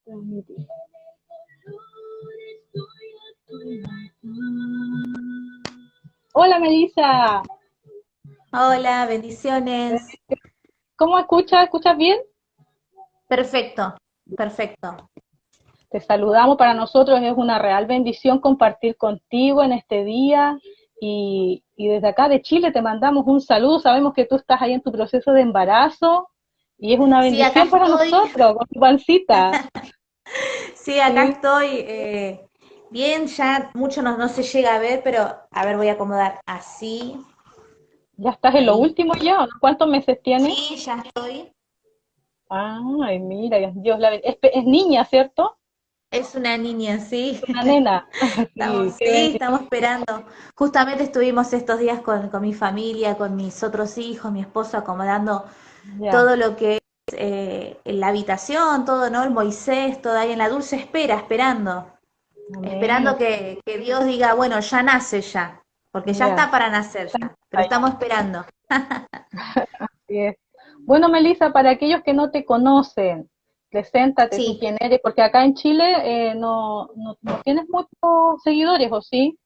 Transmitir. Hola Melissa, Hola, bendiciones. ¿cómo escuchas? ¿Escuchas bien? Perfecto, perfecto. Te saludamos, para nosotros es una real bendición compartir contigo en este día y desde acá de Chile te mandamos un saludo, sabemos que tú estás ahí en tu proceso de embarazo y es una Sí, acá bendición para estoy. nosotros con tu pancita, Sí, acá ¿sí? estoy. Bien, ya mucho no se llega a ver, pero a ver, voy a acomodar así, Ya estás en lo ahí. último ya, ¿o no? ¿Cuántos meses tienes? Sí, ya estoy. Ay, mira, Dios la es niña, ¿cierto? Es una niña, sí. Una nena, Estamos, sí, qué sí, bendición. estamos esperando. Justamente estuvimos estos días con mi familia, con mis otros hijos, mi esposo acomodando Ya, todo lo que es en la habitación, todo, ¿no? El Moisés, todo ahí en la dulce espera, esperando. amén, Esperando que Dios diga, bueno, ya nace ya, porque ya ya, está para nacer ya, pero estamos esperando. así es. Bueno, Melissa, para aquellos que no te conocen, preséntate tú Sí, quién eres, porque acá en Chile no tienes muchos seguidores, ¿o sí?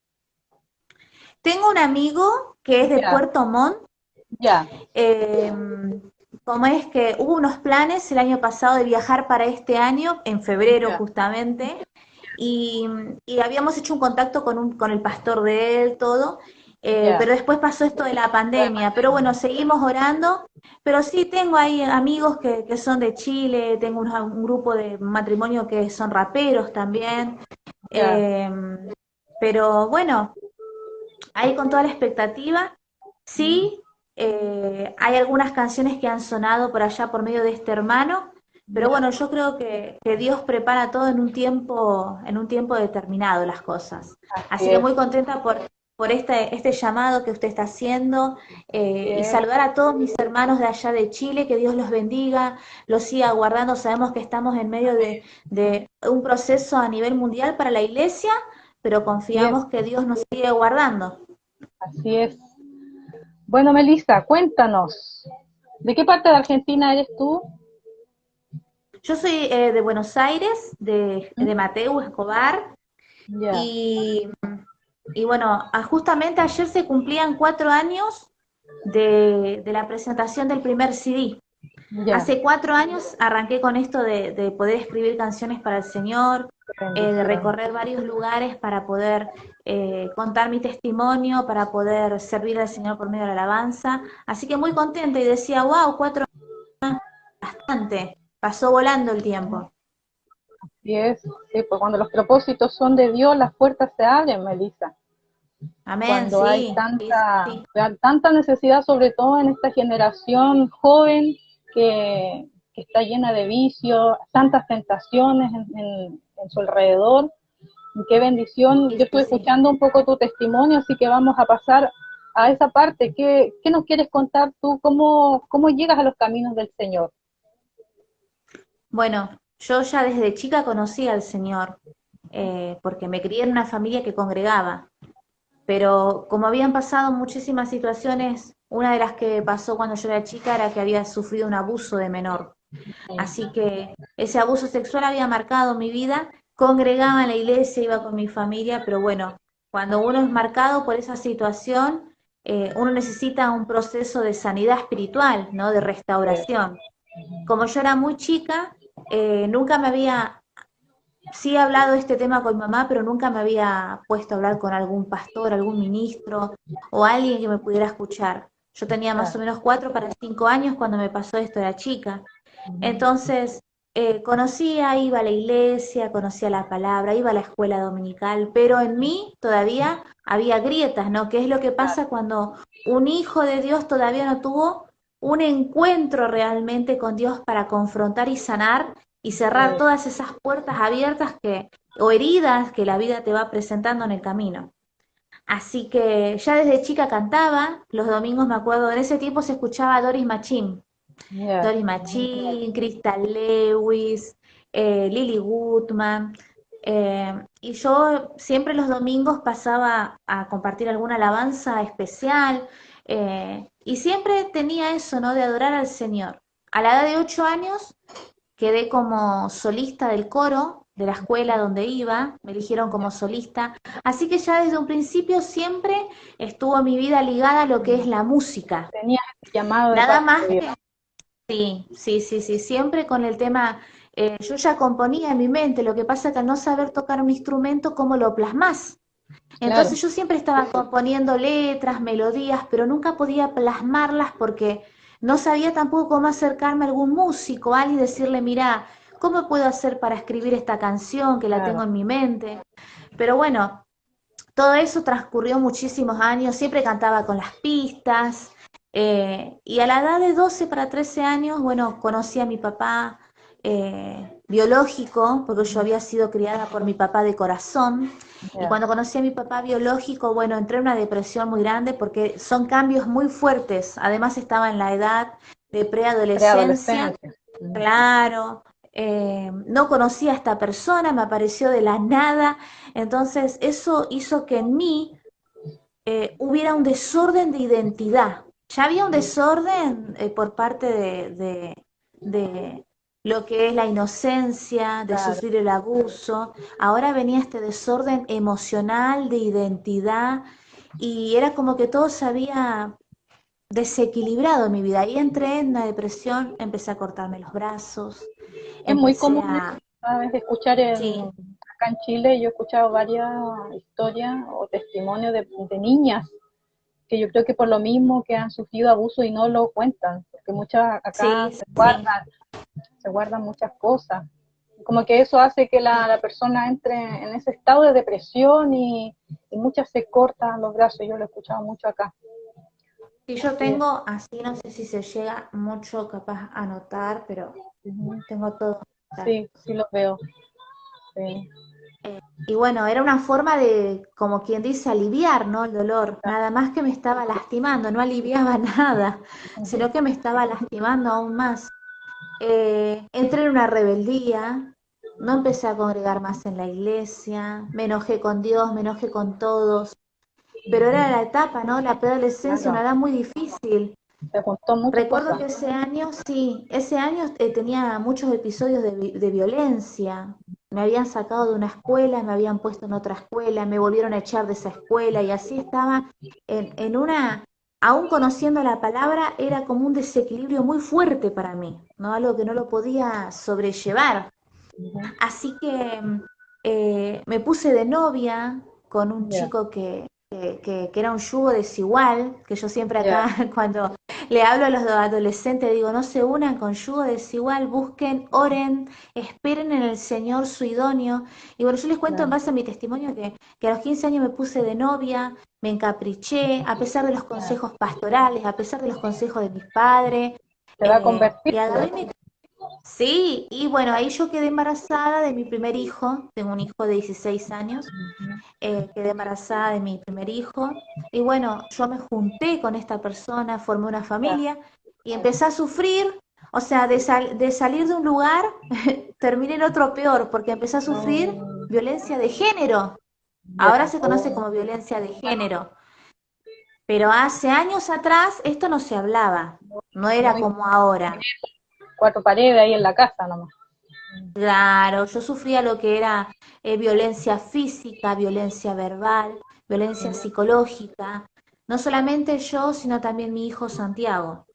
tengo un amigo que es de Ya, Puerto Montt, ya, eh, como es que hubo unos planes el año pasado de viajar para este año, en febrero ya, justamente, y, y habíamos hecho un contacto con el pastor de él, todo, ya. pero después pasó esto de la pandemia, pero bueno, seguimos orando, pero sí tengo ahí amigos que son de Chile, tengo un grupo de matrimonio que son raperos también, Ya. eh, pero bueno, ahí con toda la expectativa, sí, hay algunas canciones que han sonado por allá por medio de este hermano, pero Ya, bueno, yo creo que Dios prepara todo en un tiempo determinado las cosas. así Así que es, muy contenta por este llamado que usted está haciendo así y es. saludar a todos mis hermanos de allá de Chile, que Dios los bendiga, los siga guardando. Sabemos que estamos en medio de un proceso a nivel mundial para la iglesia, pero Así es, confiamos que Dios nos sigue guardando. así es. Bueno, Melissa, cuéntanos, ¿de qué parte de Argentina eres tú? Yo soy de Buenos Aires, ¿Mm? de Mateo Escobar, Ya, y, y bueno, justamente ayer se cumplían 4 años de la presentación del primer CD. ya, Hace 4 años arranqué con esto de poder escribir canciones para el Señor, qué de bendición. recorrer varios lugares para poder contar mi testimonio, para poder servir al Señor por medio de la alabanza. Así que muy contenta y decía, wow, 4 años, bastante. Pasó volando el tiempo. Así es, sí, pues cuando los propósitos son de Dios, las puertas se abren, Melissa. Amén, Cuando hay sí, sí, sí, tanta necesidad, sobre todo en esta generación joven que está llena de vicios, tantas tentaciones en su alrededor. Y qué bendición. sí, Yo sí, estuve sí. escuchando un poco tu testimonio, así que vamos a pasar a esa parte. ¿Qué nos quieres contar tú? ¿Cómo llegas a los caminos del Señor? Bueno, yo ya desde chica conocí al Señor, porque me crié en una familia que congregaba, pero como habían pasado muchísimas situaciones, una de las que pasó cuando yo era chica era que había sufrido un abuso de menor. Así que ese abuso sexual había marcado mi vida, congregaba en la iglesia, iba con mi familia, pero bueno, cuando uno es marcado por esa situación, uno necesita un proceso de sanidad espiritual, ¿no? De restauración. Como yo era muy chica, nunca me había, sí he hablado de este tema con mi mamá, pero nunca me había puesto a hablar con algún pastor, algún ministro o alguien que me pudiera escuchar. Yo tenía más o Claro. menos 4 para 5 años cuando me pasó esto, era chica. Entonces, conocía, iba a la iglesia, conocía la palabra, iba a la escuela dominical, pero en mí todavía había grietas, ¿no? ¿Qué es lo que pasa cuando un hijo de Dios todavía no tuvo un encuentro realmente con Dios para confrontar y sanar y cerrar Sí, todas esas puertas abiertas o heridas que la vida te va presentando en el camino? Así que ya desde chica cantaba, los domingos me acuerdo, en ese tiempo se escuchaba Doris Machín. ya, Doris Machín, Crystal Lewis, Lily Goodman. Y yo siempre los domingos pasaba a compartir alguna alabanza especial y siempre tenía eso, ¿no? De adorar al Señor. A la edad de 8 años quedé como solista del coro de la escuela donde iba, me eligieron como solista, así que ya desde un principio siempre estuvo mi vida ligada a lo que es la música. Tenías ese llamado de Nada parte más de Dios. que, sí, sí, sí, sí, siempre con el tema, yo ya componía en mi mente, lo que pasa que al no saber tocar un instrumento, ¿cómo lo plasmás? Claro, Entonces yo siempre estaba componiendo letras, melodías, pero nunca podía plasmarlas porque no sabía tampoco cómo acercarme a algún músico, a alguien y decirle, mira, ¿cómo puedo hacer para escribir esta canción que la tengo claro. en mi mente? Pero bueno, todo eso transcurrió muchísimos años, siempre cantaba con las pistas, y a la edad de 12 para 13 años, bueno, conocí a mi papá biológico, porque yo había sido criada por mi papá de corazón, y Ya. cuando conocí a mi papá biológico, bueno, entré en una depresión muy grande porque son cambios muy fuertes, además estaba en la edad de preadolescencia. Preadolescencia. Claro, no conocía a esta persona, me apareció de la nada, entonces eso hizo que en mí hubiera un desorden de identidad. Ya había un desorden por parte de lo que es la inocencia, de Claro. sufrir el abuso. Ahora venía este desorden emocional de identidad y era como que todo se había desequilibrado en mi vida. Ahí entré en una depresión, empecé a cortarme los brazos, Es muy empecé común eso, a... ¿sabes? Escuchar Sí, acá en Chile, yo he escuchado varias historias o testimonios de niñas que yo creo que por lo mismo que han sufrido abuso y no lo cuentan, porque muchas acá sí, sí, se guardan muchas cosas. Como que eso hace que sí. la persona entre en ese estado de depresión y muchas se cortan los brazos, yo lo he escuchado mucho acá. Sí, yo Sí, tengo, así no sé si se llega mucho capaz a notar, pero ujú. tengo todo. Sí, sí lo veo. Sí, Y bueno, era una forma de, como quien dice, aliviar, ¿no? El dolor. Nada más que me estaba lastimando, no aliviaba nada, sino que me estaba lastimando aún más. Entré en una rebeldía, no empecé a congregar más en la iglesia, me enojé con Dios, me enojé con todos, pero era la etapa, ¿no? La preadolescencia, una claro. edad muy difícil. Se juntó muchas Recuerdo cosas. que ese año, sí, ese año tenía muchos episodios de violencia. Me habían sacado de una escuela, me habían puesto en otra escuela, me volvieron a echar de esa escuela y así estaba en una, aún conociendo la palabra, era como un desequilibrio muy fuerte para mí, ¿no? Algo que no lo podía sobrellevar. Ujú. Así que me puse de novia con un Ya, chico que era un yugo desigual, que yo siempre ya, acá cuando le hablo a los adolescentes digo, no se unan con yugo desigual, busquen, oren, esperen en el Señor su idóneo. Y bueno, yo les cuento en claro, base a mi testimonio que a los 15 años me puse de novia, me encapriché, a pesar de los claro. consejos pastorales, a pesar de los consejos de mis padres, Te va a convertir. y agarré mi... Sí, y bueno, ahí yo quedé embarazada de mi primer hijo, tengo un hijo de 16 años, quedé embarazada de mi primer hijo, y bueno, yo me junté con esta persona, formé una Ya. familia y empecé a sufrir, o sea, de salir de un lugar, terminé en otro peor, porque empecé a sufrir Oh, violencia de género, ahora ya. se conoce Oh. como violencia de género, pero hace años atrás esto no se hablaba, no era Muy como ahora. cuatro paredes ahí en la casa nomás. Claro, yo sufría lo que era violencia física, violencia verbal, violencia psicológica, no solamente yo, sino también mi hijo Santiago.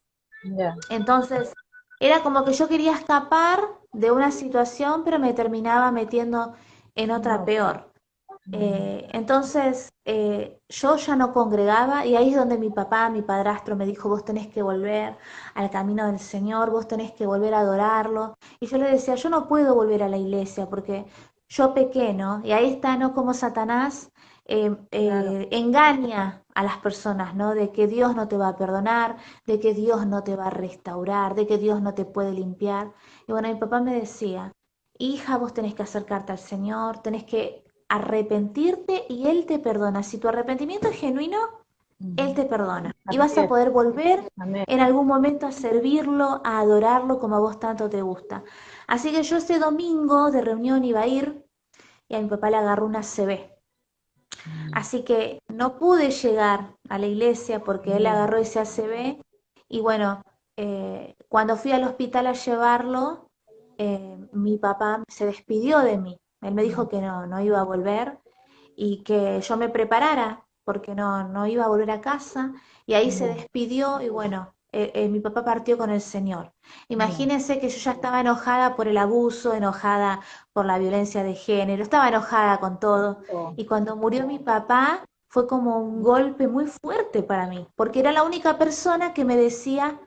Ya. Entonces, era como que yo quería escapar de una situación, pero me terminaba metiendo en otra No. peor. Entonces, yo ya no congregaba y ahí es donde mi papá, mi padrastro me dijo, vos tenés que volver al camino del Señor, vos tenés que volver a adorarlo. Y yo le decía, yo no puedo volver a la iglesia porque yo pequé, ¿no? Y ahí está, ¿no? Como Satanás Claro. engaña a las personas, ¿no? De que Dios no te va a perdonar, de que Dios no te va a restaurar, de que Dios no te puede limpiar. Y bueno, mi papá me decía, hija, vos tenés que acercarte al Señor, tenés que arrepentirte y Él te perdona. Si tu arrepentimiento es genuino, Él te perdona. Y Así vas a es. poder volver Amén. en algún momento a servirlo, a adorarlo como a vos tanto te gusta. Así que yo ese domingo de reunión iba a ir y a mi papá le agarró una CB. Así que no pude llegar a la iglesia porque él Ya. agarró ese ACV y bueno, cuando fui al hospital a llevarlo, mi papá se despidió de mí. Él me dijo que no iba a volver y que yo me preparara porque no iba a volver a casa, y ahí se despidió y bueno, mi papá partió con el Señor. Imagínense que yo ya estaba enojada por el abuso, enojada por la violencia de género, estaba enojada con todo, Oh, y cuando murió mi papá fue como un golpe muy fuerte para mí, porque era la única persona que me decía,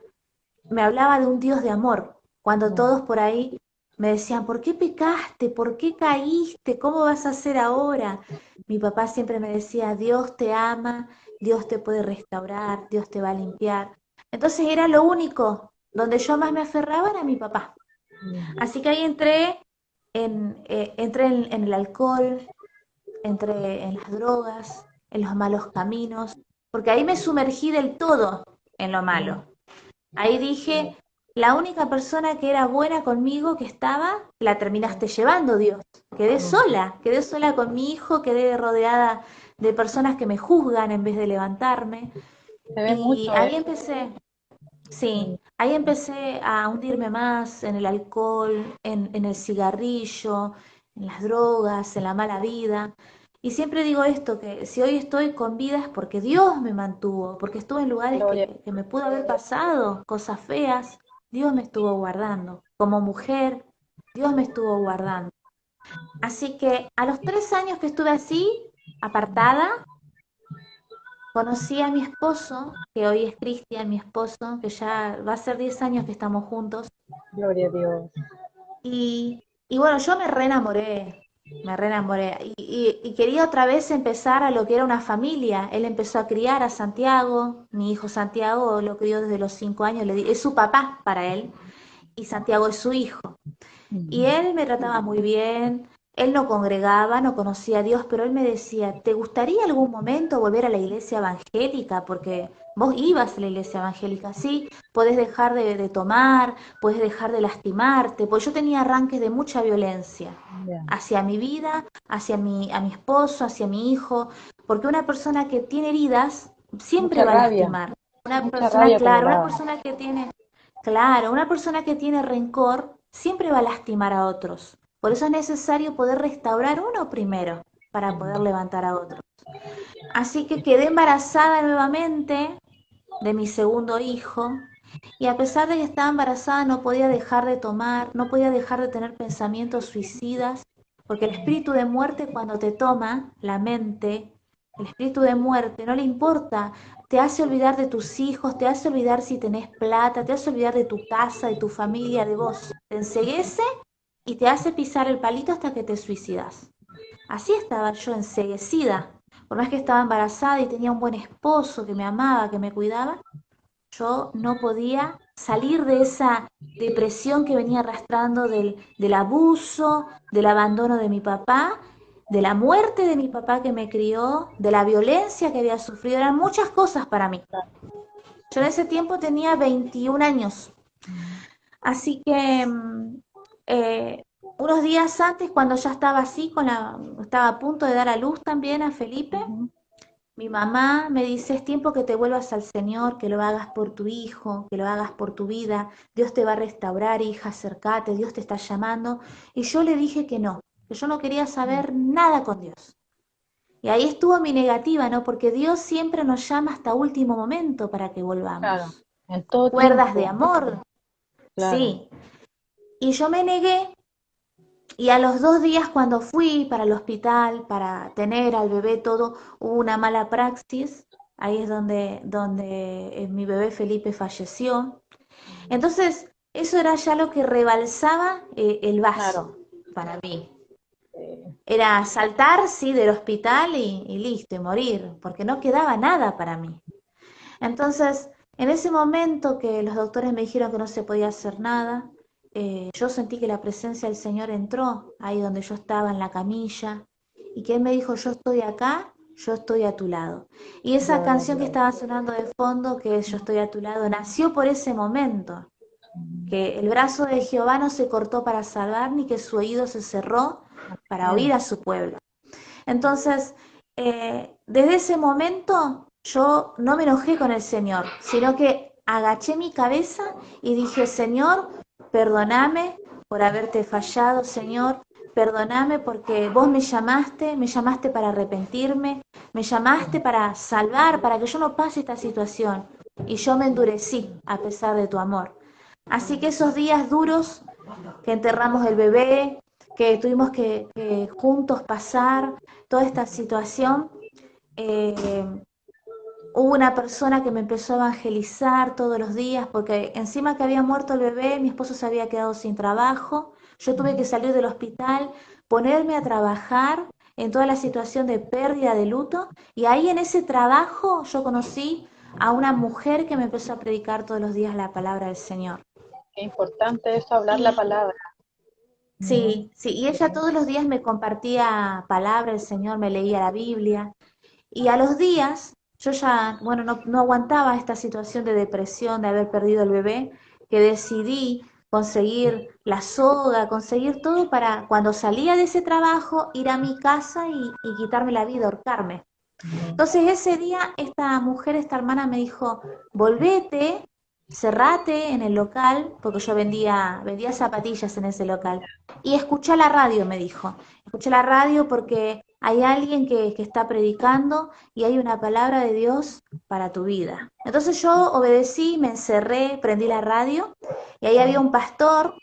me hablaba de un Dios de amor, cuando todos por ahí me decían, ¿por qué pecaste? ¿Por qué caíste? ¿Cómo vas a hacer ahora? Mi papá siempre me decía, Dios te ama, Dios te puede restaurar, Dios te va a limpiar. Entonces era lo único donde yo más me aferraba era mi papá. Así que ahí entré en el alcohol, entré en las drogas, en los malos caminos, porque ahí me sumergí del todo en lo malo. Ahí dije, la única persona que era buena conmigo, que estaba, la terminaste llevando, Dios. Quedé sola con mi hijo, quedé rodeada de personas que me juzgan en vez de levantarme. se ve Y mucho ahí eso. empecé, sí, ahí empecé a hundirme más en el alcohol, en el cigarrillo, en las drogas, en la mala vida. Y siempre digo esto, que si hoy estoy con vida es porque Dios me mantuvo, porque estuve en lugares Gloria. que me pudo haber pasado, cosas feas, Dios me estuvo guardando. Como mujer, Dios me estuvo guardando. Así que a los 3 años que estuve así, apartada, conocí a mi esposo, que hoy es Cristian, mi esposo, que ya va a ser 10 años que estamos juntos. Gloria a Dios. Y bueno, yo me reenamoré. Y quería otra vez empezar a lo que era una familia. Él empezó a criar a Santiago, mi hijo Santiago lo crió desde los 5 años, es su papá para él, y Santiago es su hijo. Y él me trataba muy bien, él no congregaba, no conocía a Dios, pero él me decía, ¿te gustaría algún momento volver a la iglesia evangélica? Porque vos ibas a la iglesia evangélica, sí, podés dejar de tomar, podés dejar de lastimarte, porque yo tenía arranques de mucha violencia Ya. hacia mi vida, a mi esposo, hacia mi hijo, porque una persona que tiene heridas siempre va a lastimar. Una Mucha persona, rabia claro, una acumulada. persona que tiene Claro, una persona que tiene rencor siempre va a lastimar a otros. Por eso es necesario poder restaurar uno primero para poder levantar a otros. Así que quedé embarazada nuevamente de mi segundo hijo, y a pesar de que estaba embarazada no podía dejar de tomar, no podía dejar de tener pensamientos suicidas, porque el espíritu de muerte cuando te toma la mente, el espíritu de muerte no le importa, te hace olvidar de tus hijos, te hace olvidar si tenés plata, te hace olvidar de tu casa, de tu familia, de vos, te enceguece y te hace pisar el palito hasta que te suicidas. Así estaba yo enceguecida, por más que estaba embarazada y tenía un buen esposo que me amaba, que me cuidaba, yo no podía salir de esa depresión que venía arrastrando del abuso, del abandono de mi papá, de la muerte de mi papá que me crió, de la violencia que había sufrido. Eran muchas cosas para mí. Yo en ese tiempo tenía 21 años. Así que eh, unos días antes, cuando ya estaba así, estaba a punto de dar a luz también a Felipe, mi mamá me dice, es tiempo que te vuelvas al Señor, que lo hagas por tu hijo, que lo hagas por tu vida. Dios te va a restaurar, hija, acércate, Dios te está llamando. Y yo le dije que yo no quería saber nada con Dios. Y ahí estuvo mi negativa, ¿no? Porque Dios siempre nos llama hasta último momento para que Claro, volvamos. en todo Cuerdas de tiempo, amor, claro. sí. Y yo me negué, y a los 2 días cuando fui para el hospital, para tener al bebé todo, hubo una mala praxis. Ahí es donde mi bebé Felipe falleció. Entonces, eso era ya lo que rebalsaba el Claro. vaso para mí. Eh, Era saltar, sí, del hospital y listo, y morir, porque no quedaba nada para mí. Entonces, en ese momento que los doctores me dijeron que no se podía hacer nada, yo sentí que la presencia del Señor entró ahí donde yo estaba en la camilla, y que Él me dijo, yo estoy acá, yo estoy a tu lado. Y esa Gloria a canción que Dios. estaba sonando de fondo, que es Yo estoy a tu lado, nació por ese momento, que el brazo de Jehová no se cortó para salvar, ni que su oído se cerró para oír a su pueblo. Entonces, desde ese momento yo no me enojé con el Señor, sino que agaché mi cabeza y dije, Señor, perdóname, por haberte fallado, Señor. Perdóname porque vos me llamaste para arrepentirme, me llamaste para salvar, para que yo no pase esta situación. Y yo me endurecí a pesar de tu amor. Así que esos días duros que enterramos el bebé, que tuvimos que juntos pasar toda esta situación, eh, hubo una persona que me empezó a evangelizar todos los días, porque encima que había muerto el bebé, mi esposo se había quedado sin trabajo, yo tuve que salir del hospital, ponerme a trabajar en toda la situación de pérdida de luto, y ahí en ese trabajo yo conocí a una mujer que me empezó a predicar todos los días la palabra del Señor. Qué importante es hablar la Y palabra. sí, sí, y ella todos los días me compartía palabra del Señor, me leía la Biblia, y a los días, yo ya, bueno, no aguantaba esta situación de depresión, de haber perdido el bebé, que decidí conseguir la soga, conseguir todo para cuando salía de ese trabajo, ir a mi casa y quitarme la vida, ahorcarme. Entonces ese día esta mujer, esta hermana me dijo, volvete, cerrate en el local, porque yo vendía zapatillas en ese local, y escucha la radio, me dijo, escucha la radio porque hay alguien que está predicando y hay una palabra de Dios para tu vida. Entonces yo obedecí, me encerré, prendí la radio, y ahí había un pastor,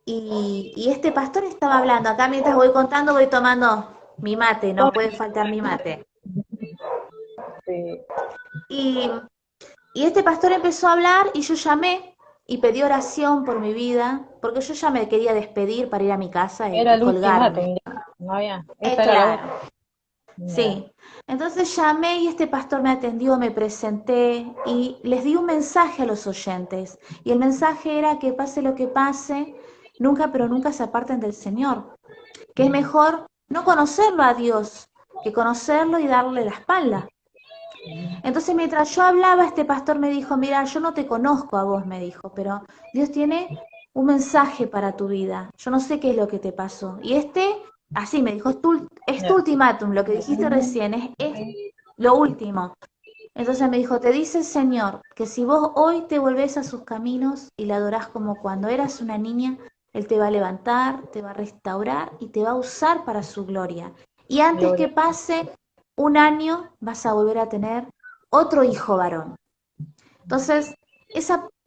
y este pastor estaba hablando, acá mientras voy contando voy tomando mi mate, no puede faltar mi mate. Sí. Y Y este pastor empezó a hablar y yo llamé y pedí oración por mi vida, porque yo ya me quería despedir para ir a mi casa Era y el colgarme. ultimátum, ya. No había, esa era la Claro, última. Ya. sí. Entonces llamé y este pastor me atendió, me presenté y les di un mensaje a los oyentes. Y el mensaje era que pase lo que pase, nunca pero nunca se aparten del Señor. Que es mejor no conocerlo a Dios que conocerlo y darle la espalda. Entonces, mientras yo hablaba, este pastor me dijo, mira, yo no te conozco a vos, me dijo, pero Dios tiene un mensaje para tu vida. Yo no sé qué es lo que te pasó. Y así me dijo, es tu Ya. ultimátum, lo que dijiste recién, es lo último. Entonces me dijo, te dice el Señor que si vos hoy te volvés a sus caminos y le adorás como cuando eras una niña, Él te va a levantar, te va a restaurar y te va a usar para su gloria. Y antes que Gloria. pase un año, vas a volver a tener otro hijo varón. Entonces,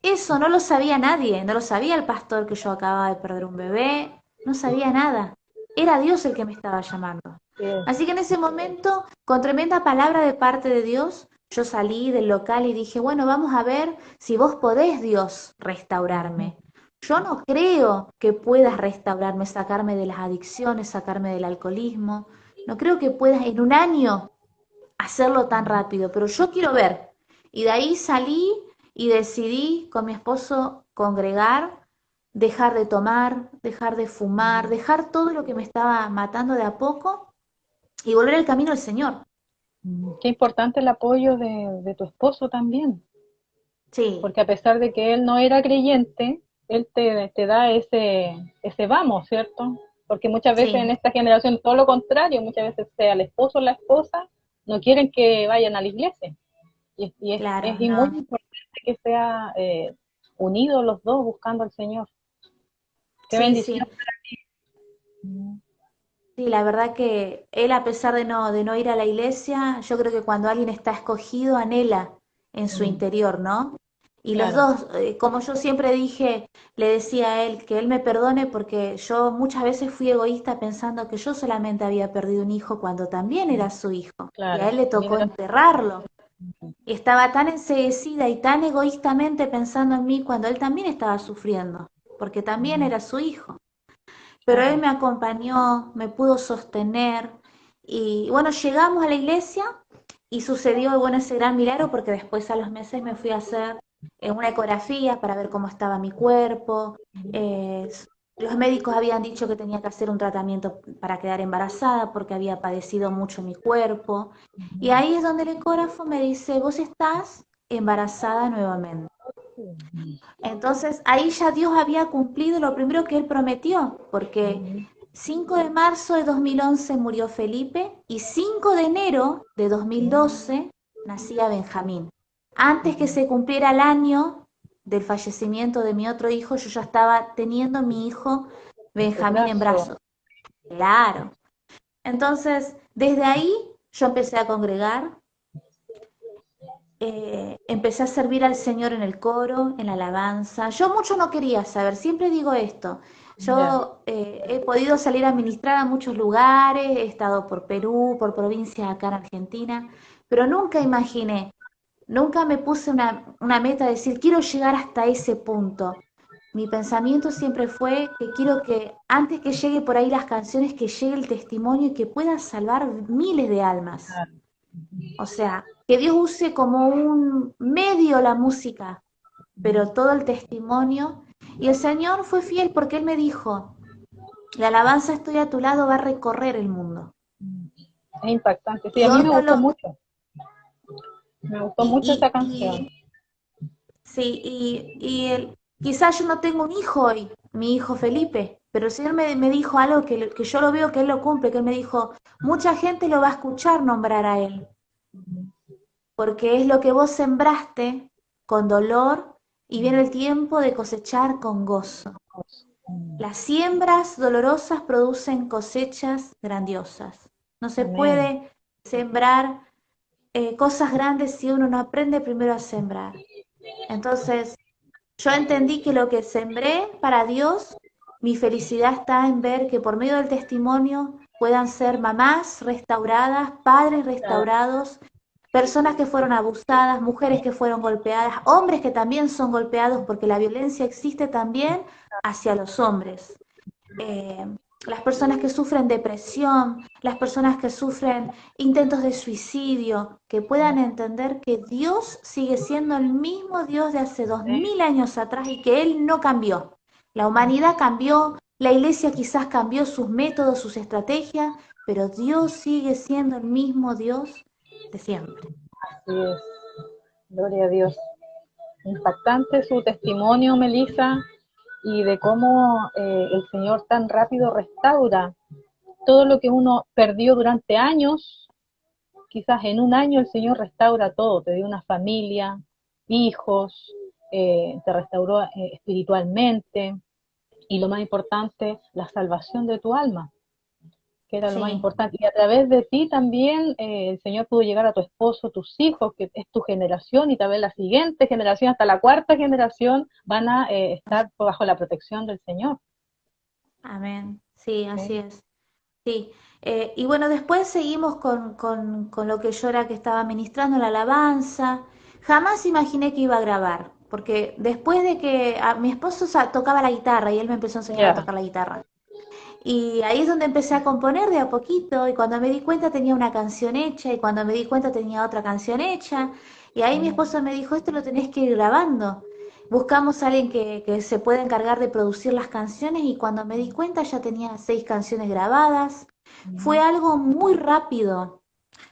eso no lo sabía nadie, no lo sabía el pastor que yo acababa de perder un bebé, no sabía nada. Era Dios el que me estaba llamando. Sí. Así que en ese momento, con tremenda palabra de parte de Dios, yo salí del local y dije, bueno, vamos a ver si vos podés, Dios, restaurarme. Yo no creo que puedas restaurarme, sacarme de las adicciones, sacarme del alcoholismo. No creo que puedas en un año hacerlo tan rápido, pero yo quiero ver. Y de ahí salí y decidí con mi esposo congregar, dejar de tomar, dejar de fumar, dejar todo lo que me estaba matando de a poco y volver al camino del Señor. Qué importante el apoyo de tu esposo también, Sí, porque a pesar de que él no era creyente, él te da ese vamos, ¿cierto? Porque muchas veces en sí, esta generación todo lo contrario, muchas veces sea el esposo o la esposa, no quieren que vayan a la iglesia. Y claro, es muy no. importante que sea unidos los dos buscando al Señor. Qué Sí, bendición. sí. Sí, la verdad que él, a pesar de no ir a la iglesia, yo creo que cuando alguien está escogido, anhela en su Mm, interior, ¿no? Y los claro, dos, como yo siempre dije, le decía a él que él me perdone porque yo muchas veces fui egoísta pensando que yo solamente había perdido un hijo cuando también era su hijo. Y a claro. él le tocó enterrarlo. Y estaba tan enseguecida y tan egoístamente pensando en mí cuando él también estaba sufriendo, porque también era su hijo. Pero él Claro. me acompañó, me pudo sostener y bueno, llegamos a la iglesia y sucedió bueno ese gran milagro porque después a los meses me fui a hacer una ecografía para ver cómo estaba mi cuerpo. eh, los médicos habían dicho que tenía que hacer un tratamiento para quedar embarazada porque había padecido mucho mi cuerpo. Y ahí es donde el ecógrafo me dice, vos estás embarazada nuevamente. Entonces ahí ya Dios había cumplido lo primero que Él prometió, porque 5 de marzo de 2011 murió Felipe y 5 de enero de 2012 nacía Benjamín. Antes que se cumpliera el año del fallecimiento de mi otro hijo, yo ya estaba teniendo a mi hijo tu Benjamín en brazo. brazos. Claro. Entonces, desde ahí yo empecé a congregar, empecé a servir al Señor en el coro, en la alabanza. Yo mucho no quería saber, siempre digo esto. Ya, Yo he podido salir a ministrar a muchos lugares, he estado por Perú, por provincias acá en Argentina, pero nunca imaginé, nunca me puse una meta de decir, quiero llegar hasta ese punto. Mi pensamiento siempre fue que quiero que antes que llegue por ahí las canciones, que llegue el testimonio y que pueda salvar miles de almas. claro. O sea, que Dios use como un medio la música, pero todo el testimonio. Y el Señor fue fiel porque Él me dijo, la alabanza estoy a tu lado va a recorrer el mundo. Es impactante. Sí, a Y mí hoy me no gustó lo... mucho. Me gustó Y, mucho esa y, canción. y sí, quizás yo no tengo un hijo hoy, mi hijo Felipe, pero el Señor me dijo algo que yo lo veo que Él lo cumple, que Él me dijo, mucha gente lo va a escuchar nombrar a Él, porque es lo que vos sembraste con dolor y viene el tiempo de cosechar con gozo. Las siembras dolorosas producen cosechas grandiosas. No se Amén. puede sembrar cosas grandes si uno no aprende primero a sembrar. Entonces, yo entendí que lo que sembré para Dios, mi felicidad está en ver que por medio del testimonio puedan ser mamás restauradas, padres Claro, restaurados, personas que fueron abusadas, mujeres que fueron golpeadas, hombres que también son golpeados porque la violencia existe también hacia los hombres. Eh, las personas que sufren depresión, las personas que sufren intentos de suicidio, que puedan entender que Dios sigue siendo el mismo Dios de hace dos sí, mil años atrás y que Él no cambió. La humanidad cambió, la iglesia quizás cambió sus métodos, sus estrategias, pero Dios sigue siendo el mismo Dios de siempre. así es. Gloria a Dios. Impactante su testimonio, Melissa, y de cómo el Señor tan rápido restaura todo lo que uno perdió durante años. Quizás en un año el Señor restaura todo, te dio una familia, hijos, te restauró espiritualmente y lo más importante, la salvación de tu alma, que era lo más Sí, importante. Y a través de ti también el Señor pudo llegar a tu esposo, tus hijos, que es tu generación, y tal vez la siguiente generación, hasta la cuarta generación, van a estar bajo la protección del Señor. amén. Sí, así ¿Sí? es. Sí, y bueno, después seguimos con lo que yo era que estaba ministrando la alabanza. Jamás imaginé que iba a grabar, porque después de que mi esposo tocaba la guitarra y él me empezó a enseñar a Ya. tocar la guitarra. Y ahí es donde empecé a componer de a poquito, y cuando me di cuenta tenía una canción hecha, y cuando me di cuenta tenía otra canción hecha, y ahí mi esposo me dijo, esto lo tenés que ir grabando. Buscamos a alguien que se pueda encargar de producir las canciones, y cuando me di cuenta ya tenía 6 canciones grabadas. Fue algo muy rápido.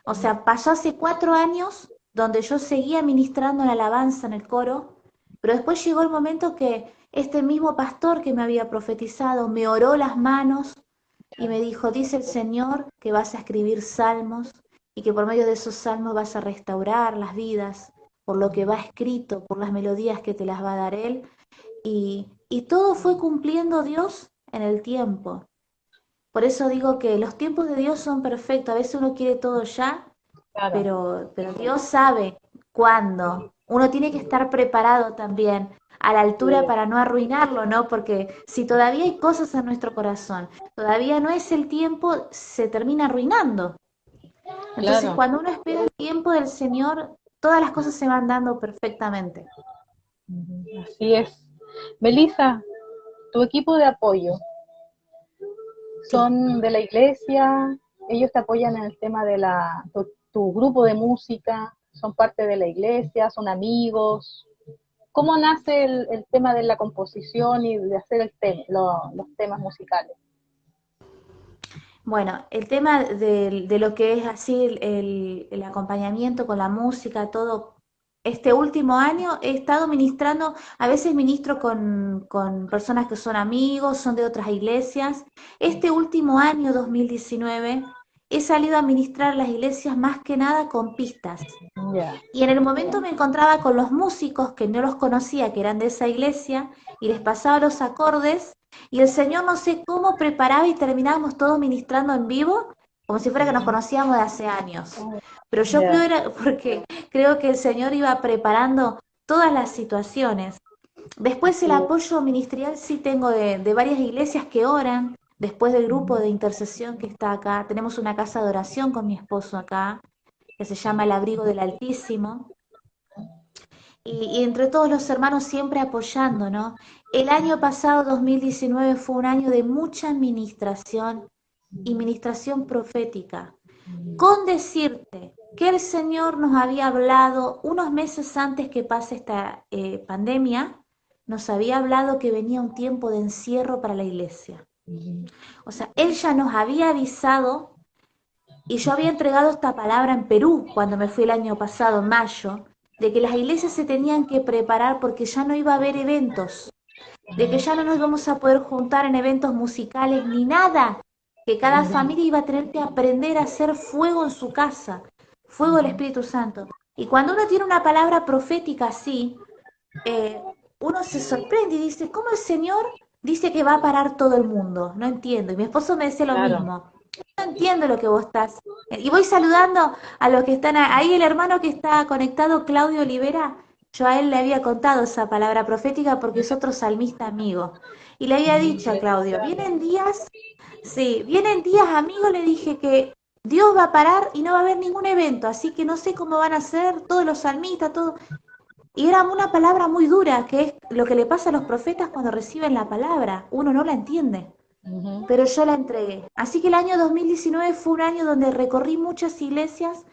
O sea, pasó hace 4 años donde yo seguía ministrando la alabanza en el coro, pero después llegó el momento que este mismo pastor que me había profetizado me oró las manos y me dijo, dice el Señor que vas a escribir salmos y que por medio de esos salmos vas a restaurar las vidas, por lo que va escrito, por las melodías que te las va a dar Él. Y todo fue cumpliendo Dios en el tiempo. Por eso digo que los tiempos de Dios son perfectos. A veces uno quiere todo ya, Claro. pero Dios sabe cuándo. Uno tiene que estar preparado también a la Así altura es. para no arruinarlo, ¿no? Porque si todavía hay cosas en nuestro corazón, todavía no es el tiempo, se termina arruinando. Entonces, Claro. cuando uno espera el tiempo del Señor, todas las cosas se van dando perfectamente. Así es. Melissa, tu equipo de apoyo, Sí. son de la iglesia, ellos te apoyan en el tema de tu grupo de música, son parte de la iglesia, son amigos. ¿Cómo nace el tema de la composición y de hacer los temas musicales? Bueno, el tema de lo que es así el acompañamiento con la música, todo, este último año he estado ministrando, a veces ministro con personas que son amigos, son de otras iglesias. Este último año, 2019, he salido a ministrar a las iglesias más que nada con pistas. Ya. Y en el momento me encontraba con los músicos que no los conocía, que eran de esa iglesia, y les pasaba los acordes, y el Señor no sé cómo preparaba y terminábamos todos ministrando en vivo, como si fuera que nos conocíamos de hace años. Pero yo creo Ya. era porque creo que el Señor iba preparando todas las situaciones. Después el Sí. apoyo ministerial sí tengo de varias iglesias que oran, después del grupo de intercesión que está acá. Tenemos una casa de oración con mi esposo acá, que se llama El Abrigo del Altísimo, y entre todos los hermanos siempre apoyando, ¿no? El año pasado, 2019, fue un año de mucha administración y ministración profética, con decirte que el Señor nos había hablado unos meses antes que pase esta pandemia, nos había hablado que venía un tiempo de encierro para la iglesia. O sea, Él ya nos había avisado y yo había entregado esta palabra en Perú cuando me fui el año pasado, en mayo, de que las iglesias se tenían que preparar porque ya no iba a haber eventos, de que ya no nos íbamos a poder juntar en eventos musicales ni nada, que cada familia iba a tener que aprender a hacer fuego en su casa, fuego del Espíritu Santo. Y cuando uno tiene una palabra profética así, eh, uno se sorprende y dice, ¿cómo el Señor dice que va a parar todo el mundo? No entiendo. Y mi esposo me decía lo Claro. mismo. No entiendo lo que vos estás. Y voy saludando a los que están ahí, el hermano que está conectado, Claudio Olivera. Yo a él le había contado esa palabra profética porque es otro salmista amigo. Y le había dicho a Claudio, vienen días, sí, vienen días, amigo, le dije que Dios va a parar y no va a haber ningún evento, así que no sé cómo van a ser todos los salmistas, todo. Y era una palabra muy dura, que es lo que le pasa a los profetas cuando reciben la palabra. Uno no la entiende, Ujú. pero yo la entregué. Así que el año 2019 fue un año donde recorrí muchas iglesias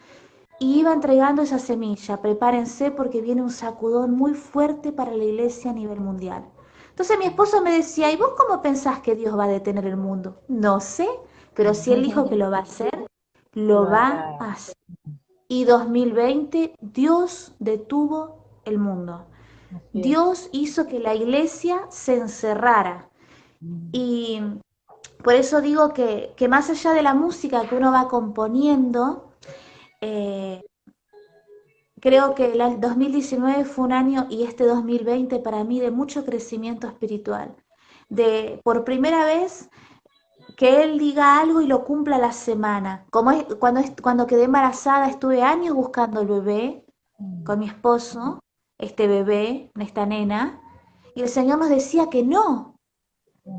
y iba entregando esa semilla. Prepárense porque viene un sacudón muy fuerte para la iglesia a nivel mundial. Entonces mi esposo me decía, ¿y vos cómo pensás que Dios va a detener el mundo? No sé, pero si Él dijo que lo va a hacer, Lo lo va hará. a hacer. Y 2020, Dios detuvo el mundo. Así es. Dios hizo que la iglesia se encerrara. Y por eso digo que más allá de la música que uno va componiendo, eh, creo que el 2019 fue un año y este 2020 para mí de mucho crecimiento espiritual. De por primera vez que él diga algo y lo cumpla la semana. Como cuando quedé embarazada, estuve años buscando el bebé con mi esposo, este bebé, esta nena, y el Señor nos decía que no,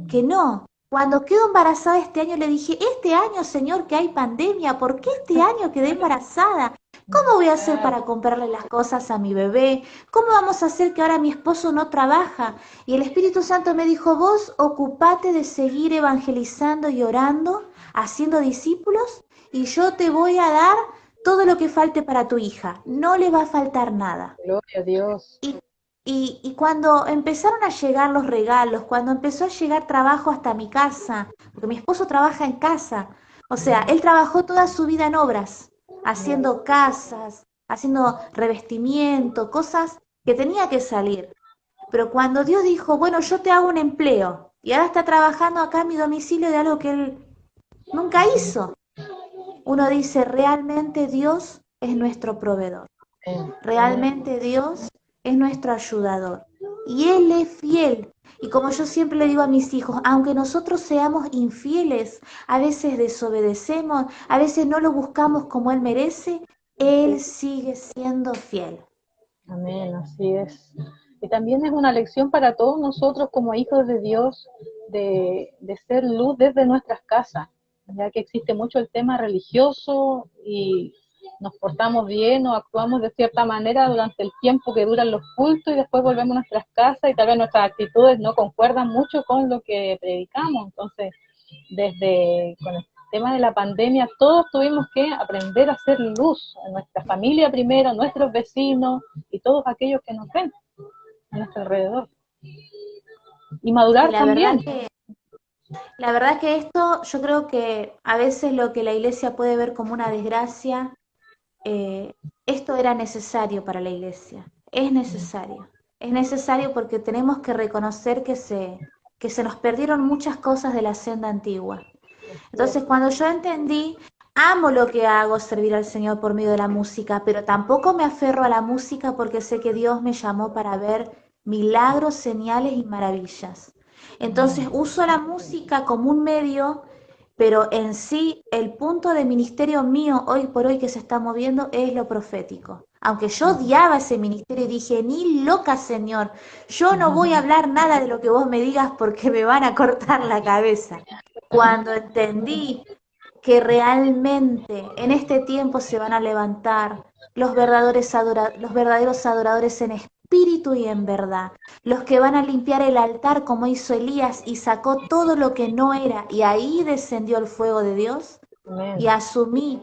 que no. Cuando quedo embarazada este año le dije, este año, Señor, que hay pandemia, ¿por qué este año quedé embarazada? ¿Cómo voy a hacer para comprarle las cosas a mi bebé? ¿Cómo vamos a hacer que ahora mi esposo no trabaja? Y el Espíritu Santo me dijo, vos ocupate de seguir evangelizando y orando, haciendo discípulos, y yo te voy a dar todo lo que falte para tu hija. No le va a faltar nada. Gloria a Dios. Y, y cuando empezaron a llegar los regalos, cuando empezó a llegar trabajo hasta mi casa, porque mi esposo trabaja en casa, o sea, él trabajó toda su vida en obras, haciendo casas, haciendo revestimiento, cosas que tenía que salir. Pero cuando Dios dijo, bueno, yo te hago un empleo, y ahora está trabajando acá en mi domicilio de algo que él nunca hizo, uno dice, realmente Dios es nuestro proveedor. Amén. Amén. Realmente Dios es nuestro ayudador y Él es fiel. Y como yo siempre le digo a mis hijos, aunque nosotros seamos infieles, a veces desobedecemos, a veces no lo buscamos como Él merece, Él sigue siendo fiel. Amén, así es. Y también es una lección para todos nosotros como hijos de Dios de ser luz desde nuestras casas, ya que existe mucho el tema religioso y nos portamos bien o actuamos de cierta manera durante el tiempo que duran los cultos y después volvemos a nuestras casas y tal vez nuestras actitudes no concuerdan mucho con lo que predicamos. Entonces, desde con el tema de la pandemia, todos tuvimos que aprender a hacer luz en nuestra familia primero, nuestros vecinos y todos aquellos que nos ven a nuestro alrededor. Y Y madurar también. la verdad que esto yo creo que a veces lo que la iglesia puede ver como una desgracia, eh, esto era necesario para la iglesia, es necesario. Es necesario porque tenemos que reconocer que se nos perdieron muchas cosas de la senda antigua. Así es. Entonces, cuando yo entendí, Amo lo que hago, servir al Señor por medio de la música, pero tampoco me aferro a la música porque sé que Dios me llamó para ver milagros, señales y maravillas. Entonces uso la música como un medio, pero en sí el punto de ministerio mío hoy por hoy que se está moviendo es lo profético. Aunque yo odiaba ese ministerio y dije, ni loca, Señor, yo no voy a hablar nada de lo que vos me digas porque me van a cortar la cabeza. Cuando entendí que realmente en este tiempo se van a levantar los verdaderos adoradores en espíritu y en verdad, los que van a limpiar el altar como hizo Elías y sacó todo lo que no era, y ahí descendió el fuego de Dios, Amén. y asumí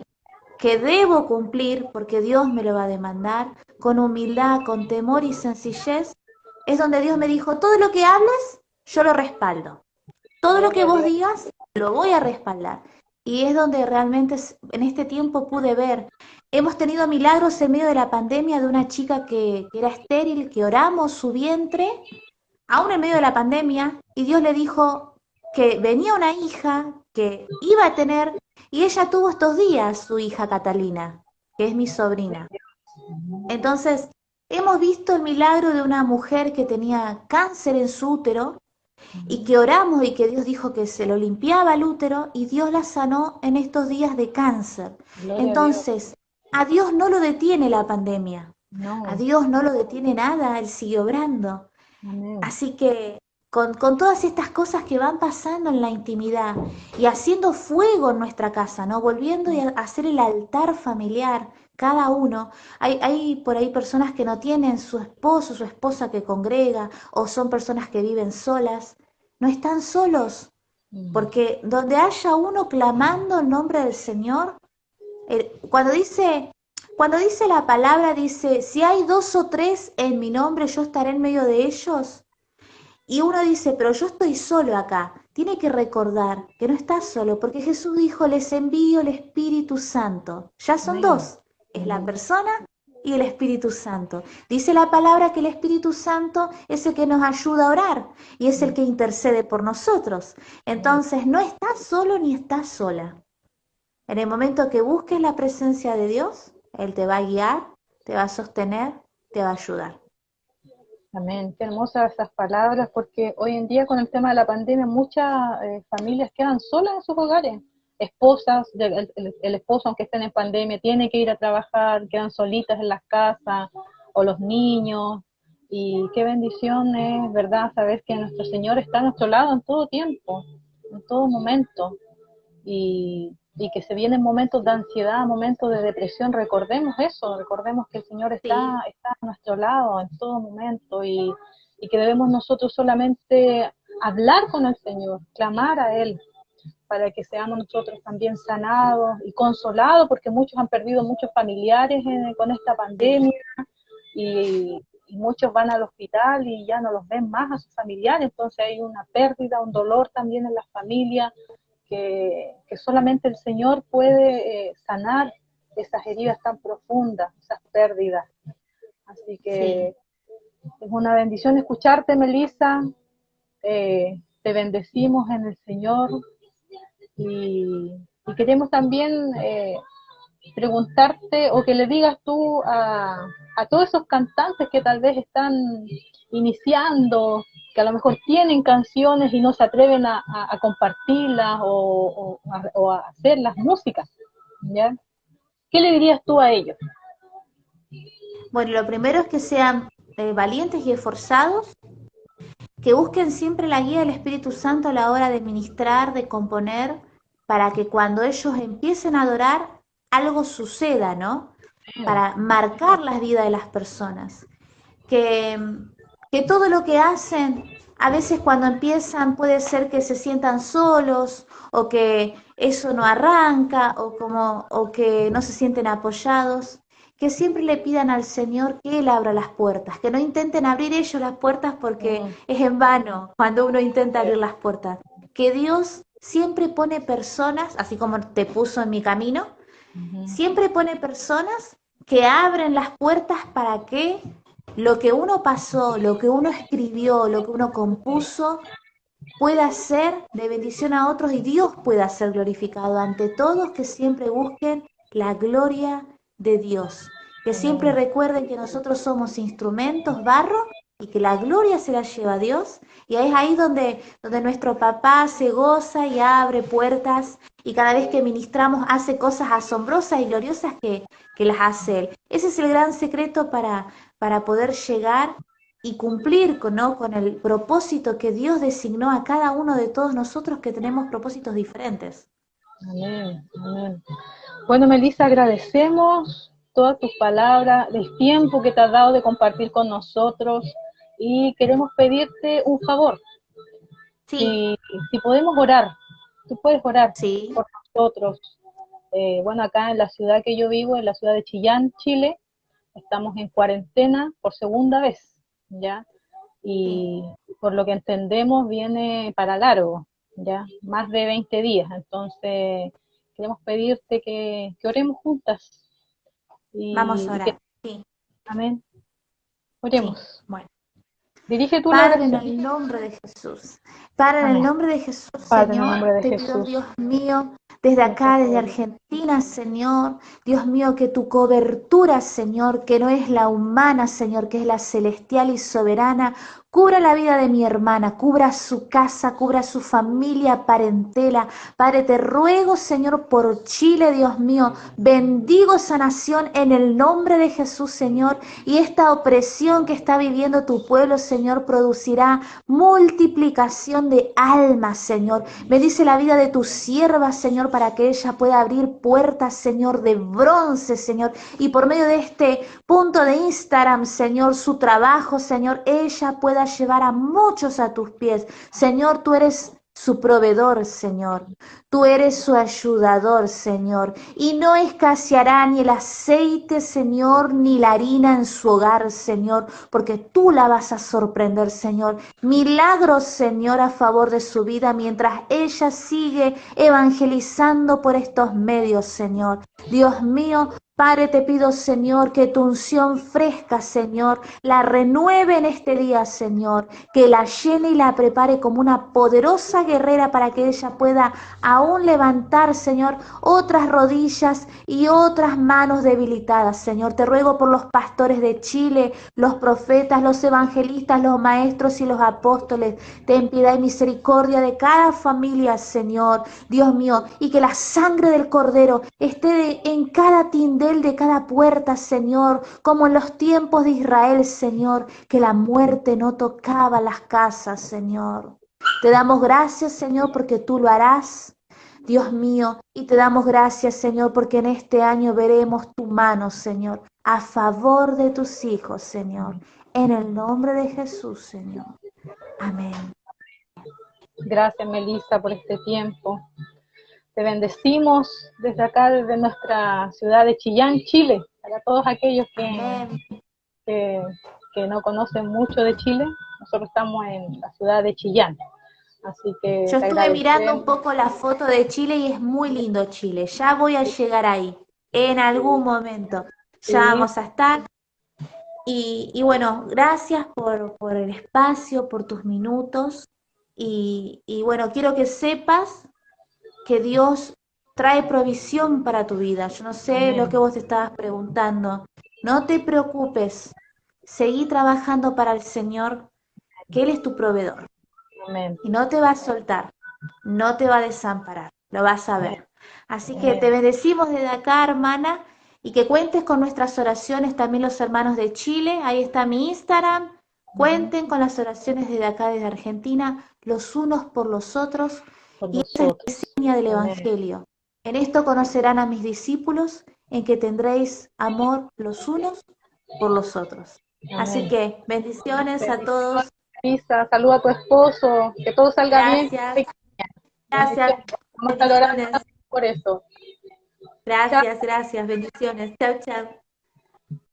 que debo cumplir porque Dios me lo va a demandar, con humildad, con temor y sencillez, es donde Dios me dijo, todo lo que hables, yo lo respaldo. Todo lo que Gloria a vos Dios. digas, lo voy a respaldar. Y es donde realmente en este tiempo pude ver. Hemos tenido milagros en medio de la pandemia de una chica que era estéril, que oramos su vientre, aún en medio de la pandemia, y Dios le dijo que venía una hija que iba a tener, y ella tuvo estos días su hija Catalina, que es mi sobrina. Entonces, hemos visto el milagro de una mujer que tenía cáncer en su útero, y que oramos y que Dios dijo que se lo limpiaba el útero y Dios la sanó en estos días de cáncer. Gloria a Dios. Entonces, a Dios no lo detiene la pandemia, a No. Dios no lo detiene nada, Él sigue obrando. Amén. Así que con todas estas cosas que van pasando en la intimidad y haciendo fuego en nuestra casa, ¿no? Volviendo a hacer el altar familiar, cada uno. Hay por ahí personas que no tienen su esposo, su esposa que congrega, o son personas que viven solas. No están solos, Mm. porque donde haya uno clamando el nombre del Señor, cuando dice la palabra, dice, si hay dos o tres en mi nombre, yo estaré en medio de ellos. Y uno dice, pero yo estoy solo acá. Tiene que recordar que no está solo, porque Jesús dijo, les envío el Espíritu Santo. Ya son Amén. dos, es la persona y el Espíritu Santo. Dice la palabra que el Espíritu Santo es el que nos ayuda a orar y es el que intercede por nosotros. Entonces, no estás solo ni estás sola. En el momento que busques la presencia de Dios, Él te va a guiar, te va a sostener, te va a ayudar. Amén. Qué hermosas esas palabras, porque hoy en día con el tema de la pandemia muchas familias quedan solas en sus hogares. Esposas, el esposo aunque estén en pandemia tiene que ir a trabajar, quedan solitas en las casas, o los niños. Y qué bendición es, ¿verdad? Saber que nuestro Señor está a nuestro lado en todo tiempo, en todo momento. Y que se vienen momentos de ansiedad, momentos de depresión, recordemos eso, recordemos que el Señor Sí, está a nuestro lado en todo momento y que debemos nosotros solamente hablar con el Señor, clamar a Él, para que seamos nosotros también sanados y consolados, porque muchos han perdido muchos familiares con esta sí, pandemia y muchos van al hospital y ya no los ven más a sus familiares, entonces hay una pérdida, un dolor también en las familias, que solamente el Señor puede sanar esas heridas tan profundas, esas pérdidas. Así que sí. es una bendición escucharte, Melissa. Te bendecimos en el Señor y queremos también preguntarte o que le digas tú a todos esos cantantes que tal vez están iniciando, que a lo mejor tienen canciones y no se atreven a compartirlas o a hacer las músicas, ¿ya? ¿Qué le dirías tú a ellos? Bueno, lo primero es que sean valientes y esforzados, que busquen siempre la guía del Espíritu Santo a la hora de ministrar, de componer, para que cuando ellos empiecen a adorar, algo suceda, ¿no? Para marcar las vidas de las personas. Que, que todo lo que hacen, a veces cuando empiezan puede ser que se sientan solos o que eso no arranca o que no se sienten apoyados, que siempre le pidan al Señor que Él abra las puertas, que no intenten abrir ellos las puertas porque Mm, es en vano cuando uno intenta abrir las puertas, que Dios siempre pone personas, así como te puso en mi camino, ujú. siempre pone personas que abren las puertas para que lo que uno pasó, lo que uno escribió, lo que uno compuso, pueda ser de bendición a otros y Dios pueda ser glorificado ante todos, que siempre busquen la gloria de Dios, que siempre Amén. recuerden que nosotros somos instrumentos, barro, y que la gloria se la lleva Dios, y es ahí donde nuestro papá se goza y abre puertas, y cada vez que ministramos hace cosas asombrosas y gloriosas que las hace Él. Ese es el gran secreto para poder llegar y cumplir ¿no? con el propósito que Dios designó a cada uno de todos nosotros, que tenemos propósitos diferentes. Amén. Amén. Bueno, Melissa, agradecemos todas tus palabras, el tiempo que te has dado de compartir con nosotros y queremos pedirte un favor. Sí, Si podemos orar, tú puedes orar sí, por nosotros. Bueno, acá en la ciudad que yo vivo, en la ciudad de Chillán, Chile, estamos en cuarentena por segunda vez, ¿ya? sí. Y por lo que entendemos viene para largo, ¿ya? Más de 20 días. Entonces, queremos pedirte que oremos juntas Vamos a y que, orar. Sí, amén, sí. oremos. Bueno. Dirige tú la Padre, en oración. el nombre de Jesús. Padre, en el Amén. nombre de Jesús, Padre, en el Señor, nombre de te pido, Jesús, Dios mío, desde nuestro acá, desde pueblo. Argentina, Señor, Dios mío, que tu cobertura, Señor, que no es la humana, Señor, que es la celestial y soberana, cubra la vida de mi hermana, cubra su casa, cubra su familia, parentela. Padre, te ruego, Señor, por Chile, Dios mío, bendigo esa nación en el nombre de Jesús, Señor, y esta opresión que está viviendo tu pueblo, Señor, producirá multiplicación de almas, Señor. Bendice la vida de tu sierva, Señor, para que ella pueda abrir puertas, Señor, de bronce, Señor, y por medio de este punto de Instagram, Señor, su trabajo, Señor, ella pueda llevar a muchos a tus pies. Señor, tú eres su proveedor, Señor. Tú eres su ayudador, Señor. Y no escaseará ni el aceite, Señor, ni la harina en su hogar, Señor, porque tú la vas a sorprender, Señor. Milagros, Señor, a favor de su vida mientras ella sigue evangelizando por estos medios, Señor. Dios mío, Padre, te pido, Señor, que tu unción fresca, Señor, la renueve en este día, Señor, que la llene y la prepare como una poderosa guerrera para que ella pueda aún levantar, Señor, otras rodillas y otras manos debilitadas, Señor. Te ruego por los pastores de Chile, los profetas, los evangelistas, los maestros y los apóstoles. Ten piedad y misericordia de cada familia, Señor, Dios mío, y que la sangre del Cordero esté en cada tindel de cada puerta, Señor, como en los tiempos de Israel, Señor, que la muerte no tocaba las casas, Señor. Te damos gracias, Señor, porque tú lo harás, Dios mío, y te damos gracias, Señor, porque en este año veremos tu mano, Señor, a favor de tus hijos, Señor, en el nombre de Jesús, Señor. Amén. Gracias, Melissa, por este tiempo. Te bendecimos desde acá, desde nuestra ciudad de Chillán, Chile, para todos aquellos Amén. que, que no conocen mucho de Chile. Nosotros estamos en la ciudad de Chillán, así que Yo te estuve mirando un agradecemos. poco la foto de Chile y es muy lindo Chile. Ya voy a llegar ahí, en algún momento. Ya Sí, vamos a estar. Y bueno, gracias por el espacio, por tus minutos. Y bueno, quiero que sepas que Dios trae provisión para tu vida. Yo no sé lo amén, que vos te estabas preguntando. No te preocupes. Seguí trabajando para el Señor, que Él es tu proveedor. amén, Y no te va a soltar, no te va a desamparar, lo vas a amén, ver. Así que te amén, bendecimos desde acá, hermana, y que cuentes con nuestras oraciones, también los hermanos de Chile, ahí está mi Instagram, amén, cuenten con las oraciones desde acá, desde Argentina, los unos por los otros, por y esa es la nosotros. seña del Amén, Evangelio. En esto conocerán a mis discípulos, en que tendréis amor los unos por los otros. Así amén. que bendiciones a Bendiciones, todos, Melissa, saluda a tu esposo, que todo salga bien. gracias, gracias, Bendiciones, vamos a estar orando bendiciones. por eso. Chao. Gracias, gracias, bendiciones. Chao, chao.